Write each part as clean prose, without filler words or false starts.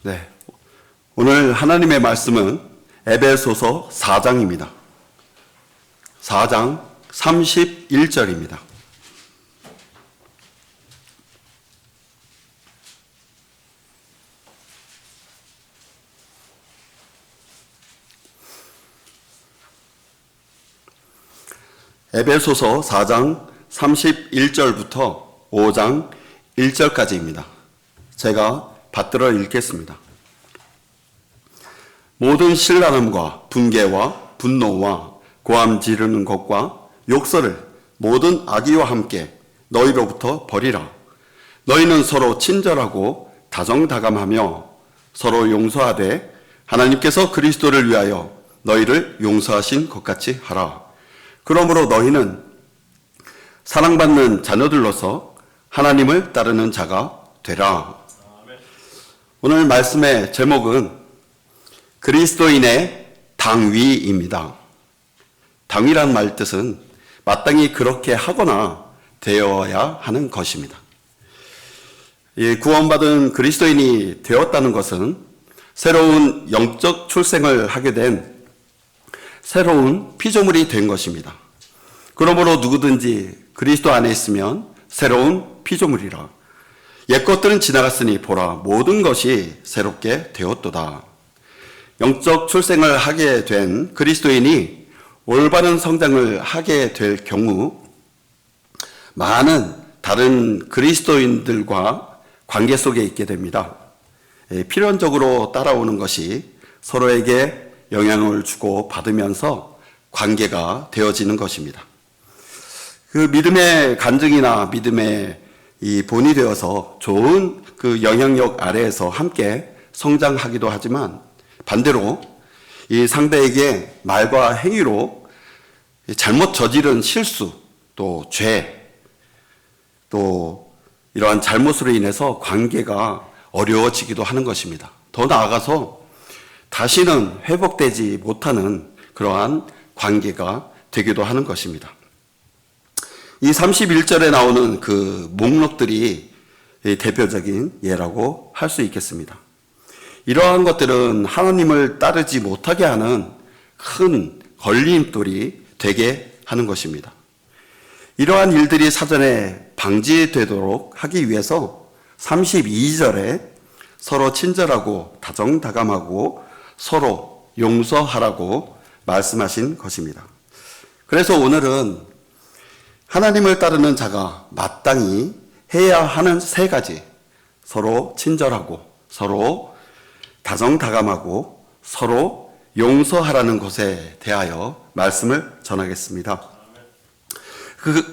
네, 오늘 하나님의 말씀은 에베소서 4장입니다. 4장 31절입니다. 에베소서 4장 31절부터 5장 1절까지입니다. 제가 받들어 읽겠습니다. 모든 신랄함과 분개와 분노와 고함 지르는 것과 욕설을 모든 악의와 함께 너희로부터 버리라. 너희는 서로 친절하고 다정다감하며 서로 용서하되 하나님께서 그리스도를 위하여 너희를 용서하신 것 같이 하라. 그러므로 너희는 사랑받는 자녀들로서 하나님을 따르는 자가 되라. 오늘 말씀의 제목은 그리스도인의 당위입니다. 당위란 말 뜻은 마땅히 그렇게 하거나 되어야 하는 것입니다. 구원받은 그리스도인이 되었다는 것은 새로운 영적 출생을 하게 된 새로운 피조물이 된 것입니다. 그러므로 누구든지 그리스도 안에 있으면 새로운 피조물이라. 옛 것들은 지나갔으니 보라 모든 것이 새롭게 되었도다. 영적 출생을 하게 된 그리스도인이 올바른 성장을 하게 될 경우 많은 다른 그리스도인들과 관계 속에 있게 됩니다. 필연적으로 따라오는 것이 서로에게 영향을 주고 받으면서 관계가 되어지는 것입니다. 그 믿음의 간증이나 믿음의 이 본이 되어서 좋은 그 영향력 아래에서 함께 성장하기도 하지만 반대로 이 상대에게 말과 행위로 잘못 저지른 실수, 또 죄, 또 이러한 잘못으로 인해서 관계가 어려워지기도 하는 것입니다. 더 나아가서 다시는 회복되지 못하는 그러한 관계가 되기도 하는 것입니다. 이 31절에 나오는 그 목록들이 대표적인 예라고 할 수 있겠습니다. 이러한 것들은 하나님을 따르지 못하게 하는 큰 걸림돌이 되게 하는 것입니다. 이러한 일들이 사전에 방지되도록 하기 위해서 32절에 서로 친절하고 다정다감하고 서로 용서하라고 말씀하신 것입니다. 그래서 오늘은 하나님을 따르는 자가 마땅히 해야 하는 세 가지, 서로 친절하고 서로 다정다감하고 서로 용서하라는 것에 대하여 말씀을 전하겠습니다.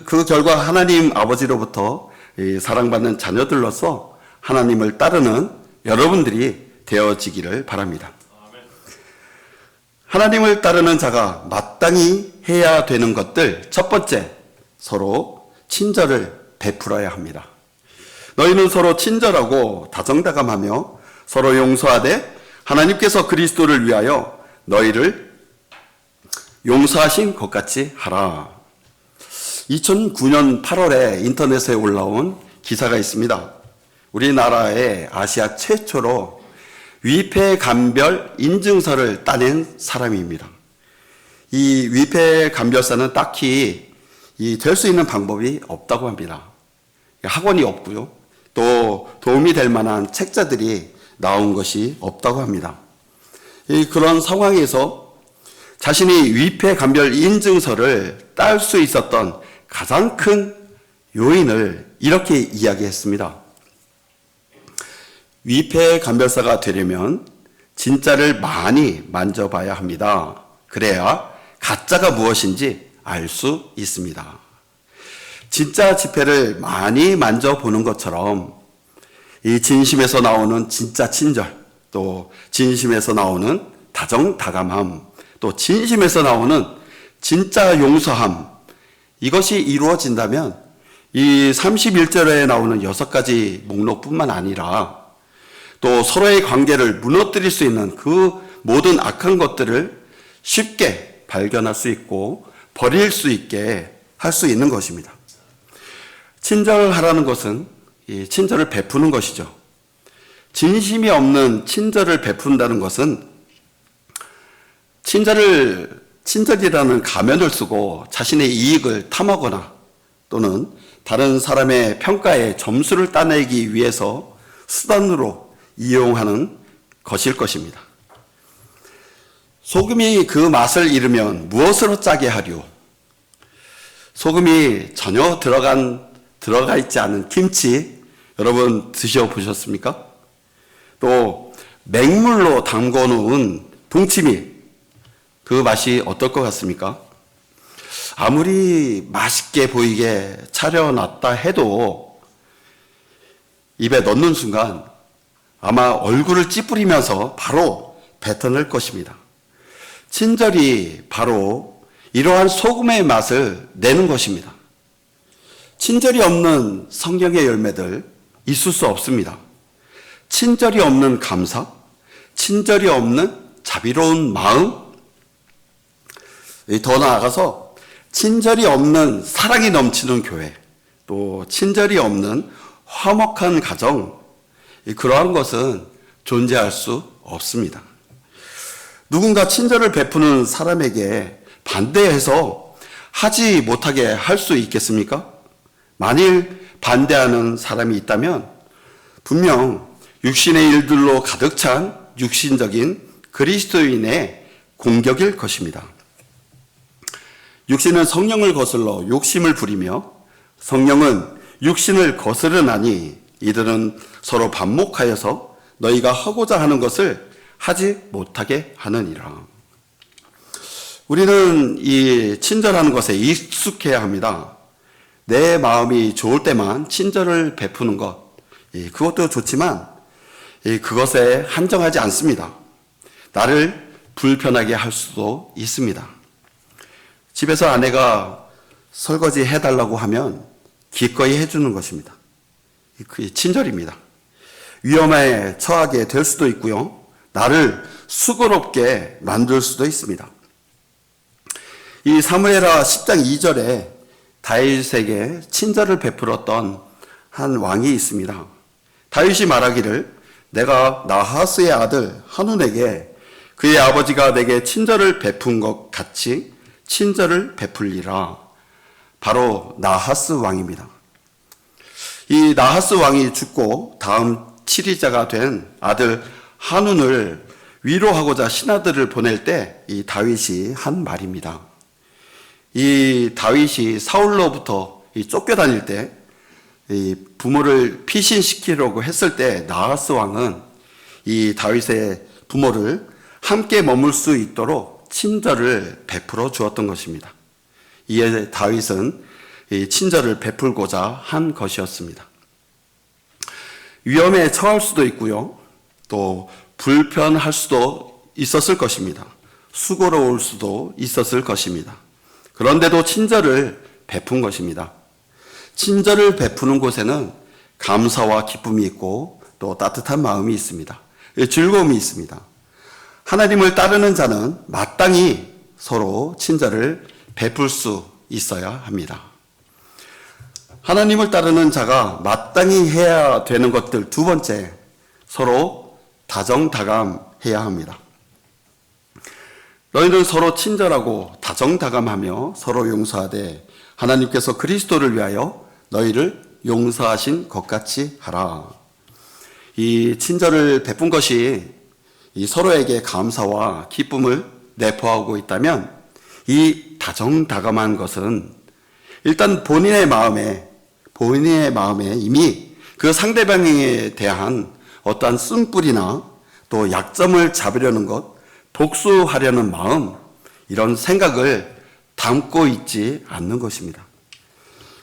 그 결과 하나님 아버지로부터 사랑받는 자녀들로서 하나님을 따르는 여러분들이 되어지기를 바랍니다. 하나님을 따르는 자가 마땅히 해야 되는 것들, 첫 번째, 서로 친절을 베풀어야 합니다. 너희는 서로 친절하고 다정다감하며 서로 용서하되 하나님께서 그리스도를 위하여 너희를 용서하신 것 같이 하라. 2009년 8월에 인터넷에 올라온 기사가 있습니다. 우리나라의 아시아 최초로 위패감별 인증서를 따낸 사람입니다. 이 위패감별사는 딱히 될 수 있는 방법이 없다고 합니다. 학원이 없고요. 또 도움이 될 만한 책자들이 나온 것이 없다고 합니다. 그런 상황에서 자신이 위패감별 인증서를 딸 수 있었던 가장 큰 요인을 이렇게 이야기했습니다. 위패감별사가 되려면 진짜를 많이 만져봐야 합니다. 그래야 가짜가 무엇인지 알 수 있습니다. 진짜 지폐를 많이 만져보는 것처럼 이 진심에서 나오는 진짜 친절, 또 진심에서 나오는 다정다감함, 또 진심에서 나오는 진짜 용서함, 이것이 이루어진다면 이 31절에 나오는 6가지 목록뿐만 아니라 또 서로의 관계를 무너뜨릴 수 있는 그 모든 악한 것들을 쉽게 발견할 수 있고 버릴 수 있게 할 수 있는 것입니다. 친절하라는 것은 이 친절을 베푸는 것이죠. 진심이 없는 친절을 베푼다는 것은 친절이라는 가면을 쓰고 자신의 이익을 탐하거나 또는 다른 사람의 평가에 점수를 따내기 위해서 수단으로 이용하는 것일 것입니다. 소금이 그 맛을 잃으면 무엇으로 짜게 하리요? 소금이 전혀 들어가 있지 않은 김치 여러분 드셔보셨습니까? 또 맹물로 담궈 놓은 동치미 그 맛이 어떨 것 같습니까? 아무리 맛있게 보이게 차려놨다 해도 입에 넣는 순간 아마 얼굴을 찌푸리면서 바로 뱉어낼 것입니다. 친절이 바로 이러한 소금의 맛을 내는 것입니다. 친절이 없는 성령의 열매들 있을 수 없습니다. 친절이 없는 감사, 친절이 없는 자비로운 마음, 더 나아가서 친절이 없는 사랑이 넘치는 교회, 또 친절이 없는 화목한 가정, 그러한 것은 존재할 수 없습니다. 누군가 친절을 베푸는 사람에게 반대해서 하지 못하게 할 수 있겠습니까? 만일 반대하는 사람이 있다면 분명 육신의 일들로 가득 찬 육신적인 그리스도인의 공격일 것입니다. 육신은 성령을 거슬러 욕심을 부리며 성령은 육신을 거스르나니 이들은 서로 반목하여서 너희가 하고자 하는 것을 하지 못하게 하느니라. 우리는 이 친절하는 것에 익숙해야 합니다. 내 마음이 좋을 때만 친절을 베푸는 것, 그것도 좋지만 그것에 한정하지 않습니다. 나를 불편하게 할 수도 있습니다. 집에서 아내가 설거지 해달라고 하면 기꺼이 해주는 것입니다. 그게 친절입니다. 위험에 처하게 될 수도 있고요. 나를 수고롭게 만들 수도 있습니다. 이 사무엘하 10장 2절에 다윗에게 친절을 베풀었던 한 왕이 있습니다. 다윗이 말하기를 내가 나하스의 아들 한운에게 그의 아버지가 내게 친절을 베푼 것 같이 친절을 베풀리라. 바로 나하스 왕입니다. 이 나하스 왕이 죽고 다음 치리자가 된 아들 한운을 위로하고자 신하들을 보낼 때 이 다윗이 한 말입니다. 이 다윗이 사울로부터 쫓겨다닐 때 이 부모를 피신시키려고 했을 때 나하스 왕은 이 다윗의 부모를 함께 머물 수 있도록 친절을 베풀어 주었던 것입니다. 이에 다윗은 이 친절을 베풀고자 한 것이었습니다. 위험에 처할 수도 있고요. 또 불편할 수도 있었을 것입니다. 수고로울 수도 있었을 것입니다. 그런데도 친절을 베푼 것입니다. 친절을 베푸는 곳에는 감사와 기쁨이 있고 또 따뜻한 마음이 있습니다. 즐거움이 있습니다. 하나님을 따르는 자는 마땅히 서로 친절을 베풀 수 있어야 합니다. 하나님을 따르는 자가 마땅히 해야 되는 것들 두 번째, 서로 다정다감해야 합니다. 너희는 서로 친절하고 다정다감하며 서로 용서하되 하나님께서 그리스도를 위하여 너희를 용서하신 것 같이 하라. 이 친절을 베푼 것이 이 서로에게 감사와 기쁨을 내포하고 있다면 이 다정다감한 것은 일단 본인의 마음에 이미 그 상대방에 대한 어떠한 쓴뿌리나 또 약점을 잡으려는 것, 복수하려는 마음, 이런 생각을 담고 있지 않는 것입니다.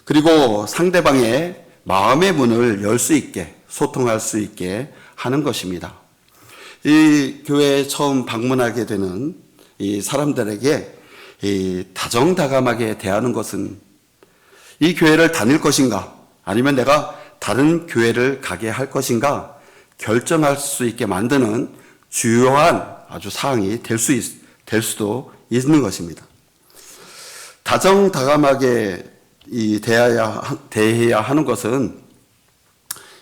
그리고 상대방의 마음의 문을 열 수 있게, 소통할 수 있게 하는 것입니다. 이 교회에 처음 방문하게 되는 이 사람들에게 이 다정다감하게 대하는 것은 이 교회를 다닐 것인가, 아니면 내가 다른 교회를 가게 할 것인가 결정할 수 있게 만드는 주요한 아주 사항이 될 수도 있는 것입니다. 다정다감하게 대해야 하는 것은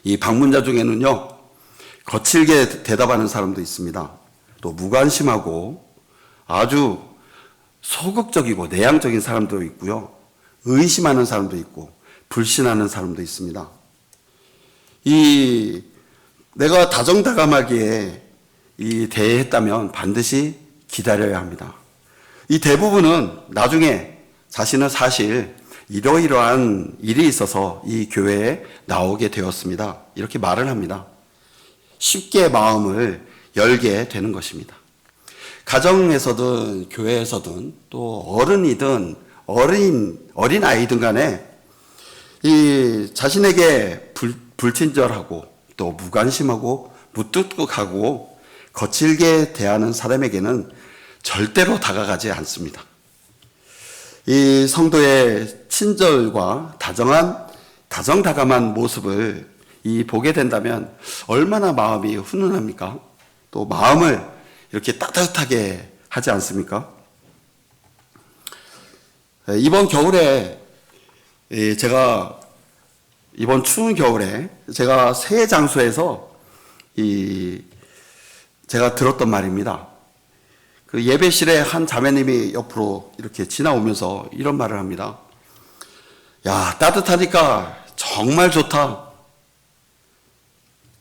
이 방문자 중에는요, 거칠게 대답하는 사람도 있습니다. 또 무관심하고 아주 소극적이고 내향적인 사람도 있고요, 의심하는 사람도 있고 불신하는 사람도 있습니다. 내가 다정다감하게 대했다면 반드시 기다려야 합니다. 이 대부분은 나중에 자신은 사실 이러이러한 일이 있어서 이 교회에 나오게 되었습니다, 이렇게 말을 합니다. 쉽게 마음을 열게 되는 것입니다. 가정에서든 교회에서든 또 어른이든 어린 아이든 간에 자신에게 불친절하고 또 무관심하고 무뚝뚝하고 거칠게 대하는 사람에게는 절대로 다가가지 않습니다. 이 성도의 친절과 다정다감한 모습을 보게 된다면 얼마나 마음이 훈훈합니까? 또 마음을 이렇게 따뜻하게 하지 않습니까? 이번 겨울에 이번 추운 겨울에 제가 새 장소에서 제가 들었던 말입니다. 그 예배실에 한 자매님이 옆으로 이렇게 지나오면서 이런 말을 합니다. 야, 따뜻하니까 정말 좋다.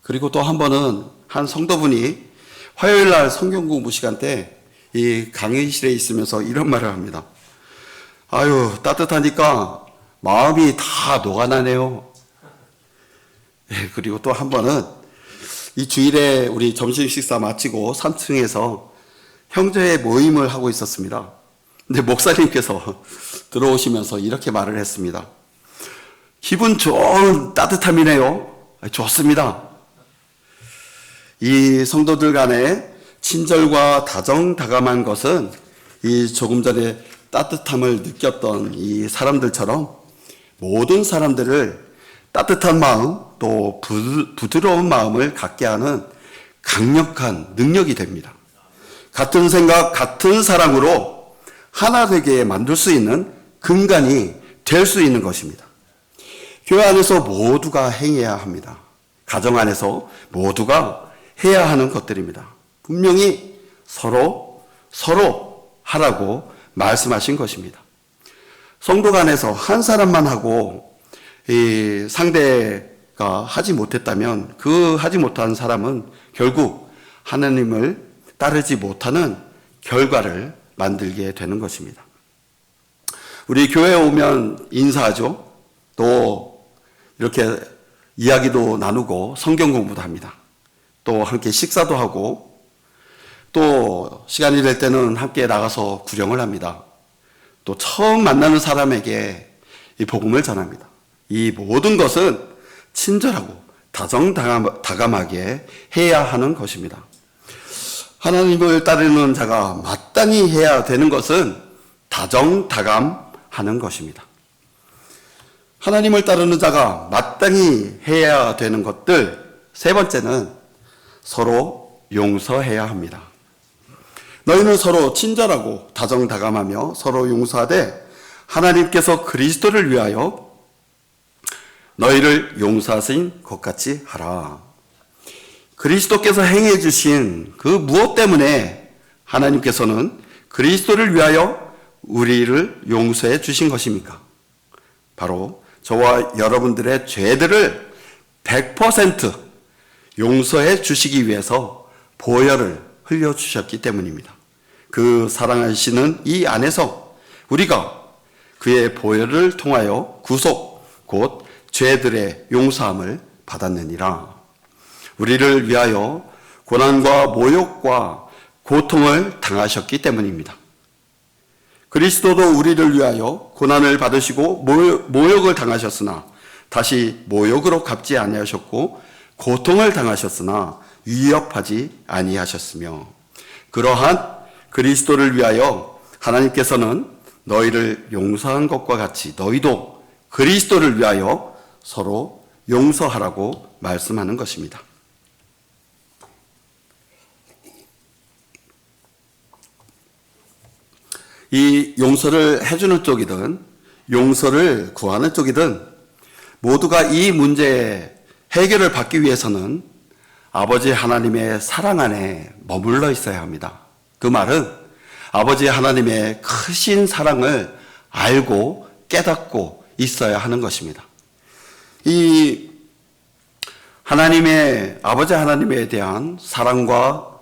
그리고 또 한 번은 한 성도분이 화요일 날 성경 공부 시간 때 이 강의실에 있으면서 이런 말을 합니다. 아유, 따뜻하니까 마음이 다 녹아나네요. 그리고 또 한 번은 이 주일에 우리 점심 식사 마치고 3층에서 형제의 모임을 하고 있었습니다. 근데 목사님께서 들어오시면서 이렇게 말을 했습니다. 기분 좋은 따뜻함이네요. 좋습니다. 이 성도들 간에 친절과 다정다감한 것은 이 조금 전에 따뜻함을 느꼈던 이 사람들처럼 모든 사람들을 따뜻한 마음 또 부드러운 마음을 갖게 하는 강력한 능력이 됩니다. 같은 생각, 같은 사랑으로 하나 되게 만들 수 있는 근간이 될 수 있는 것입니다. 교회 안에서 모두가 행해야 합니다. 가정 안에서 모두가 해야 하는 것들입니다. 분명히 서로 하라고 말씀하신 것입니다. 성도 간에서 한 사람만 하고 상대가 하지 못했다면 그 하지 못한 사람은 결국 하나님을 따르지 못하는 결과를 만들게 되는 것입니다. 우리 교회에 오면 인사하죠. 또 이렇게 이야기도 나누고 성경 공부도 합니다. 또 함께 식사도 하고 또 시간이 될 때는 함께 나가서 구경을 합니다. 또 처음 만나는 사람에게 이 복음을 전합니다. 이 모든 것은 친절하고 다정다감하게 해야 하는 것입니다. 하나님을 따르는 자가 마땅히 해야 되는 것은 다정다감하는 것입니다. 하나님을 따르는 자가 마땅히 해야 되는 것들, 세 번째는 서로 용서해야 합니다. 너희는 서로 친절하고 다정다감하며 서로 용서하되 하나님께서 그리스도를 위하여 너희를 용서하신 것 같이 하라. 그리스도께서 행해 주신 그 무엇 때문에 하나님께서는 그리스도를 위하여 우리를 용서해 주신 것입니까? 바로 저와 여러분들의 죄들을 100% 용서해 주시기 위해서 보혈을 흘려주셨기 때문입니다. 그 사랑하시는 이 안에서 우리가 그의 보혈을 통하여 구속, 곧 죄들의 용서함을 받았느니라. 우리를 위하여 고난과 모욕과 고통을 당하셨기 때문입니다. 그리스도도 우리를 위하여 고난을 받으시고 모욕을 당하셨으나 다시 모욕으로 갚지 아니하셨고 고통을 당하셨으나 위협하지 아니하셨으며 그러한 그리스도를 위하여 하나님께서는 너희를 용서한 것과 같이 너희도 그리스도를 위하여 서로 용서하라고 말씀하는 것입니다. 이 용서를 해주는 쪽이든 용서를 구하는 쪽이든 모두가 이 문제의 해결을 받기 위해서는 아버지 하나님의 사랑 안에 머물러 있어야 합니다. 그 말은 아버지 하나님의 크신 사랑을 알고 깨닫고 있어야 하는 것입니다. 이 아버지 하나님에 대한 사랑과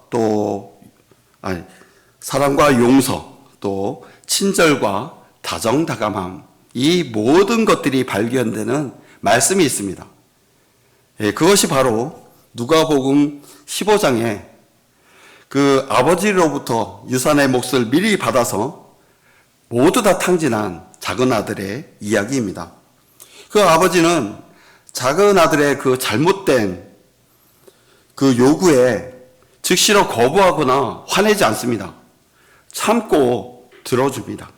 용서, 또 친절과 다정다감함, 이 모든 것들이 발견되는 말씀이 있습니다. 그것이 바로 누가복음 15장에 그 아버지로부터 유산의 몫을 미리 받아서 모두 다 탕진한 작은 아들의 이야기입니다. 그 아버지는 작은 아들의 그 잘못된 그 요구에 즉시로 거부하거나 화내지 않습니다. 참고 들어줍니다.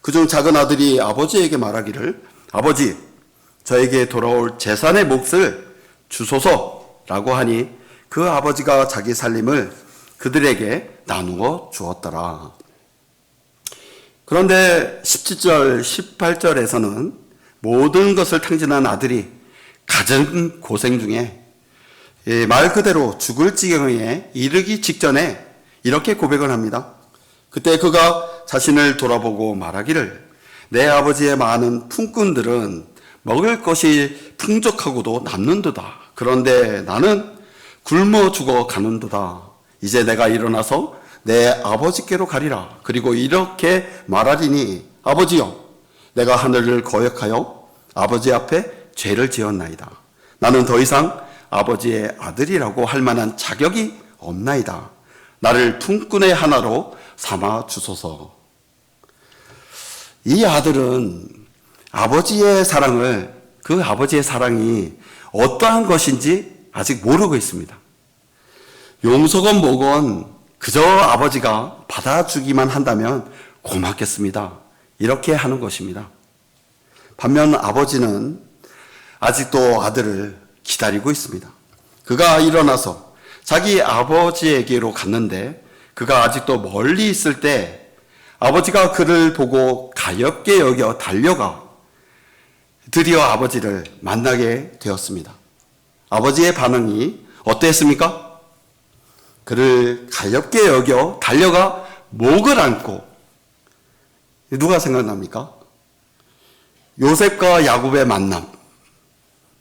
그중 작은 아들이 아버지에게 말하기를, 아버지, 저에게 돌아올 재산의 몫을 주소서라고 하니 그 아버지가 자기 살림을 그들에게 나누어 주었더라. 그런데 17절, 18절에서는 모든 것을 탕진한 아들이 가진 고생 중에 말 그대로 죽을 지경에 이르기 직전에 이렇게 고백을 합니다. 그때 그가 자신을 돌아보고 말하기를, 내 아버지의 많은 품꾼들은 먹을 것이 풍족하고도 남는도다. 그런데 나는 굶어 죽어 가는도다. 이제 내가 일어나서 내 아버지께로 가리라. 그리고 이렇게 말하리니, 아버지여, 내가 하늘을 거역하여 아버지 앞에 죄를 지었나이다. 나는 더 이상 아버지의 아들이라고 할 만한 자격이 없나이다. 나를 품꾼의 하나로 삼아 주소서. 이 아들은 아버지의 사랑을, 그 아버지의 사랑이 어떠한 것인지 아직 모르고 있습니다. 용서건 뭐건 그저 아버지가 받아주기만 한다면 고맙겠습니다. 이렇게 하는 것입니다. 반면 아버지는 아직도 아들을 기다리고 있습니다. 그가 일어나서 자기 아버지에게로 갔는데 그가 아직도 멀리 있을 때 아버지가 그를 보고 가엾게 여겨 달려가 드디어 아버지를 만나게 되었습니다. 아버지의 반응이 어땠습니까? 그를 가엾게 여겨 달려가 목을 안고, 누가 생각납니까? 요셉과 야곱의 만남,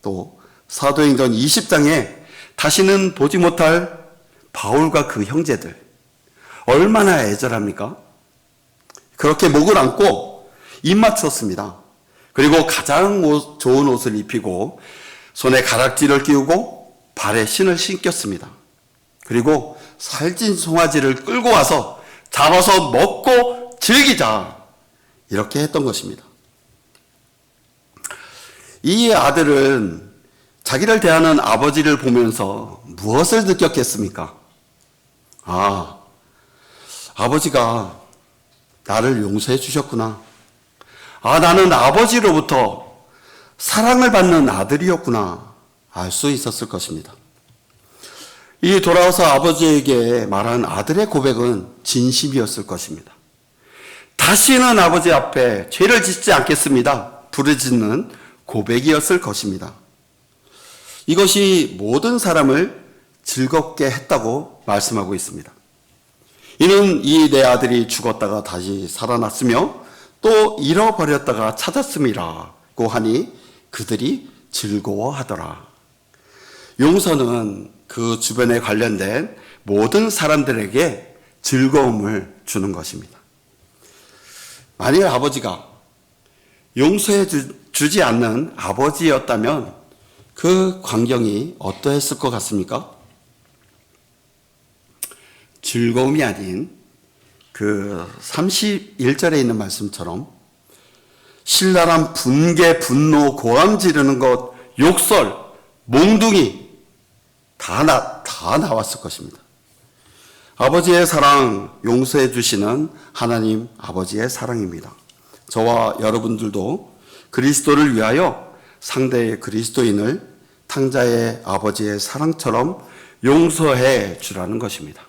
또 사도행전 20장에 다시는 보지 못할 바울과 그 형제들, 얼마나 애절합니까? 그렇게 목을 안고 입 맞추었습니다. 그리고 가장 좋은 옷을 입히고 손에 가락지를 끼우고 발에 신을 신겼습니다. 그리고 살찐 송아지를 끌고 와서 잡아서 먹고 즐기자, 이렇게 했던 것입니다. 이 아들은 자기를 대하는 아버지를 보면서 무엇을 느꼈겠습니까? 아버지가 나를 용서해 주셨구나. 나는 아버지로부터 사랑을 받는 아들이었구나. 알 수 있었을 것입니다. 이 돌아와서 아버지에게 말한 아들의 고백은 진심이었을 것입니다. 다시는 아버지 앞에 죄를 짓지 않겠습니다. 부르짖는 고백이었을 것입니다. 이것이 모든 사람을 즐겁게 했다고 말씀하고 있습니다. 이는 이 내 아들이 죽었다가 다시 살아났으며 또 잃어버렸다가 찾았음이라고 하니 그들이 즐거워하더라. 용서는 그 주변에 관련된 모든 사람들에게 즐거움을 주는 것입니다. 만일 아버지가 용서해 주지 않는 아버지였다면 그 광경이 어떠했을 것 같습니까? 즐거움이 아닌 그 31절에 있는 말씀처럼 신랄한 분개, 분노, 고함 지르는 것, 욕설, 몽둥이 다 나왔을 것입니다. 아버지의 사랑, 용서해 주시는 하나님 아버지의 사랑입니다. 저와 여러분들도 그리스도를 위하여 상대의 그리스도인을 탕자의 아버지의 사랑처럼 용서해 주라는 것입니다.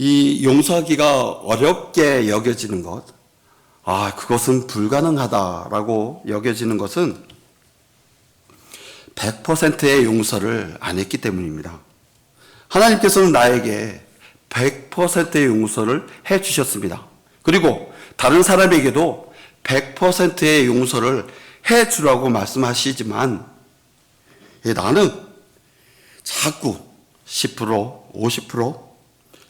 이 용서하기가 어렵게 여겨지는 것, 그것은 불가능하다라고 여겨지는 것은 100%의 용서를 안 했기 때문입니다. 하나님께서는 나에게 100%의 용서를 해 주셨습니다. 그리고 다른 사람에게도 100%의 용서를 해 주라고 말씀하시지만 나는 자꾸 10%, 50%,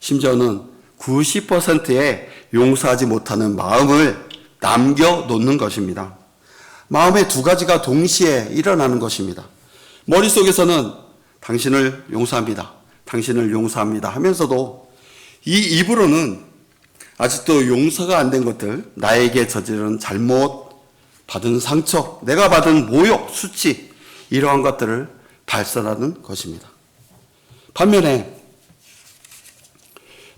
심지어는 90%의 용서하지 못하는 마음을 남겨놓는 것입니다. 마음의 두 가지가 동시에 일어나는 것입니다. 머릿속에서는 당신을 용서합니다. 당신을 용서합니다 하면서도 이 입으로는 아직도 용서가 안 된 것들, 나에게 저지른 잘못, 받은 상처, 내가 받은 모욕, 수치, 이러한 것들을 발산하는 것입니다.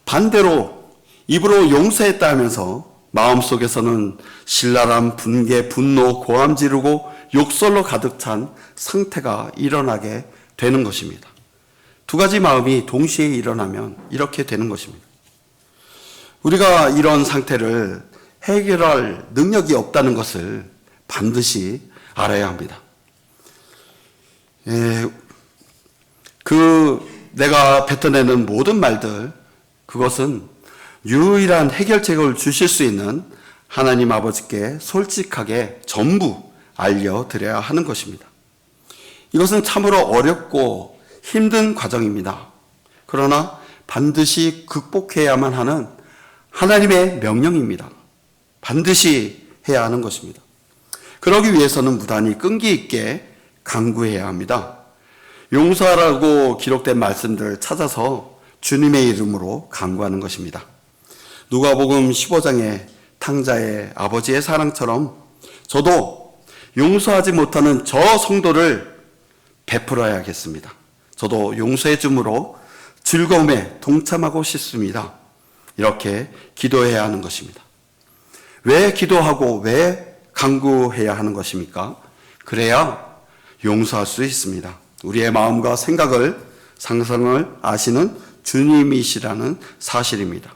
반대로 입으로 용서했다 하면서 마음속에서는 신랄한 분개, 분노, 고함 지르고 욕설로 가득 찬 상태가 일어나게 되는 것입니다. 두 가지 마음이 동시에 일어나면 이렇게 되는 것입니다. 우리가 이런 상태를 해결할 능력이 없다는 것을 반드시 알아야 합니다. 내가 뱉어내는 모든 말들, 그것은 유일한 해결책을 주실 수 있는 하나님 아버지께 솔직하게 전부 알려드려야 하는 것입니다. 이것은 참으로 어렵고 힘든 과정입니다. 그러나 반드시 극복해야만 하는 하나님의 명령입니다. 반드시 해야 하는 것입니다. 그러기 위해서는 무단히 끈기 있게 간구해야 합니다. 용서하라고 기록된 말씀들을 찾아서 주님의 이름으로 간구하는 것입니다. 누가복음 15장의 탕자의 아버지의 사랑처럼 저도 용서하지 못하는 저 성도를 베풀어야겠습니다. 저도 용서해 줌으로 즐거움에 동참하고 싶습니다. 이렇게 기도해야 하는 것입니다. 왜 기도하고 왜 간구해야 하는 것입니까? 그래야 용서할 수 있습니다. 우리의 마음과 생각을, 상상을 아시는 주님이시라는 사실입니다.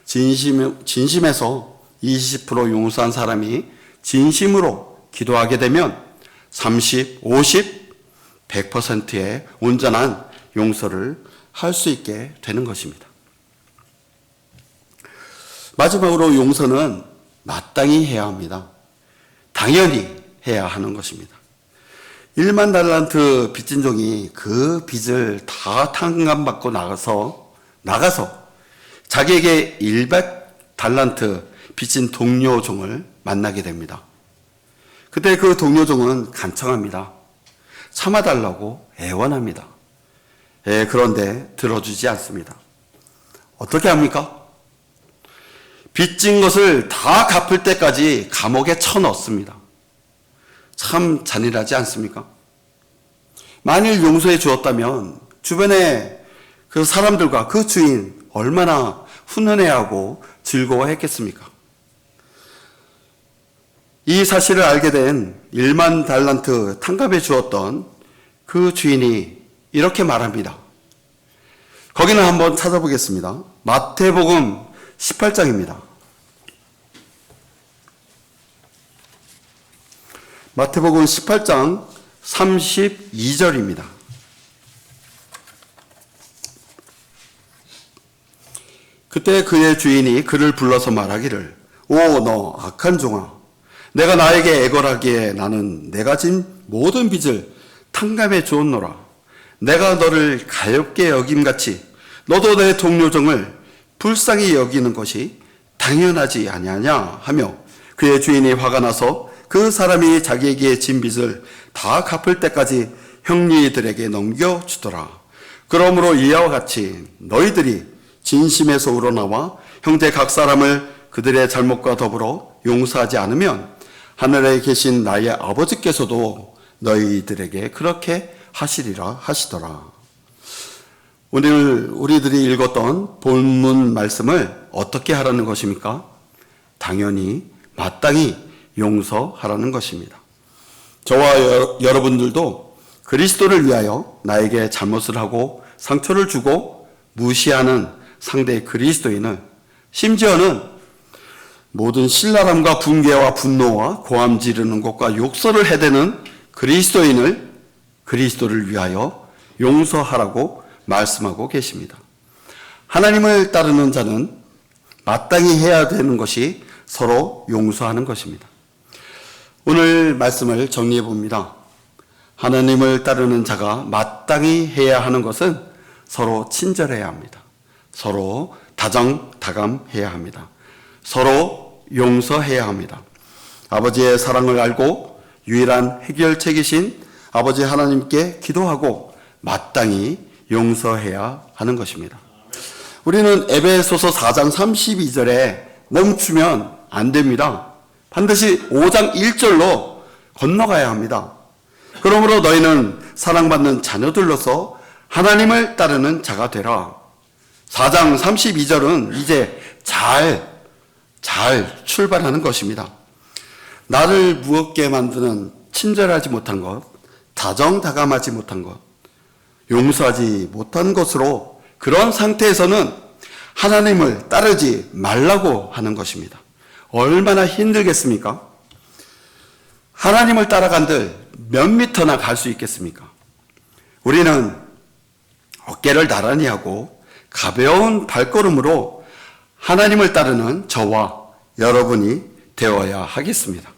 진심에서 20% 용서한 사람이 진심으로 기도하게 되면 30, 50, 100%의 온전한 용서를 할 수 있게 되는 것입니다. 마지막으로 용서는 마땅히 해야 합니다. 당연히 해야 하는 것입니다. 1만 달란트 빚진 종이 그 빚을 다 탕감받고 나가서 자기에게 100달란트 빚진 동료 종을 만나게 됩니다. 그때 그 동료 종은 간청합니다. 참아달라고 애원합니다. 그런데 들어주지 않습니다. 어떻게 합니까? 빚진 것을 다 갚을 때까지 감옥에 쳐넣습니다. 참 잔인하지 않습니까? 만일 용서해 주었다면 주변에 그 사람들과 그 주인 얼마나 훈훈해하고 즐거워했겠습니까? 이 사실을 알게 된 1만 달란트 탕감해 주었던 그 주인이 이렇게 말합니다. 거기는 한번 찾아보겠습니다. 마태복음 18장입니다. 마태복음 18장 32절입니다. 그때 그의 주인이 그를 불러서 말하기를, 오 너 악한 종아, 내가 나에게 애걸하기에 나는 내가 진 모든 빚을 탕감해 주었노라. 내가 너를 가엾게 여김같이 너도 내 동료 종을 불쌍히 여기는 것이 당연하지 아니하냐 하며 그의 주인이 화가 나서 그 사람이 자기에게 진 빚을 다 갚을 때까지 형리들에게 넘겨주더라. 그러므로 이와 같이 너희들이 진심에서 우러나와 형제 각 사람을 그들의 잘못과 더불어 용서하지 않으면 하늘에 계신 나의 아버지께서도 너희들에게 그렇게 하시리라 하시더라. 오늘 우리들이 읽었던 본문 말씀을 어떻게 하라는 것입니까? 당연히 마땅히 용서하라는 것입니다. 저와 여러분들도 그리스도를 위하여 나에게 잘못을 하고 상처를 주고 무시하는 상대 그리스도인을, 심지어는 모든 신랄함과 분개와 분노와 고함 지르는 것과 욕설을 해대는 그리스도인을 그리스도를 위하여 용서하라고 말씀하고 계십니다. 하나님을 따르는 자는 마땅히 해야 되는 것이 서로 용서하는 것입니다. 오늘 말씀을 정리해 봅니다. 하나님을 따르는 자가 마땅히 해야 하는 것은 서로 친절해야 합니다. 서로 다정다감해야 합니다. 서로 용서해야 합니다. 아버지의 사랑을 알고 유일한 해결책이신 아버지 하나님께 기도하고 마땅히 용서해야 하는 것입니다. 우리는 에베소서 4장 32절에 멈추면 안 됩니다. 반드시 5장 1절로 건너가야 합니다. 그러므로 너희는 사랑받는 자녀들로서 하나님을 따르는 자가 되라. 4장 32절은 이제 잘 출발하는 것입니다. 나를 무겁게 만드는 친절하지 못한 것, 다정다감하지 못한 것, 용서하지 못한 것으로 그런 상태에서는 하나님을 따르지 말라고 하는 것입니다. 얼마나 힘들겠습니까? 하나님을 따라간들 몇 미터나 갈 수 있겠습니까? 우리는 어깨를 나란히 하고 가벼운 발걸음으로 하나님을 따르는 저와 여러분이 되어야 하겠습니다.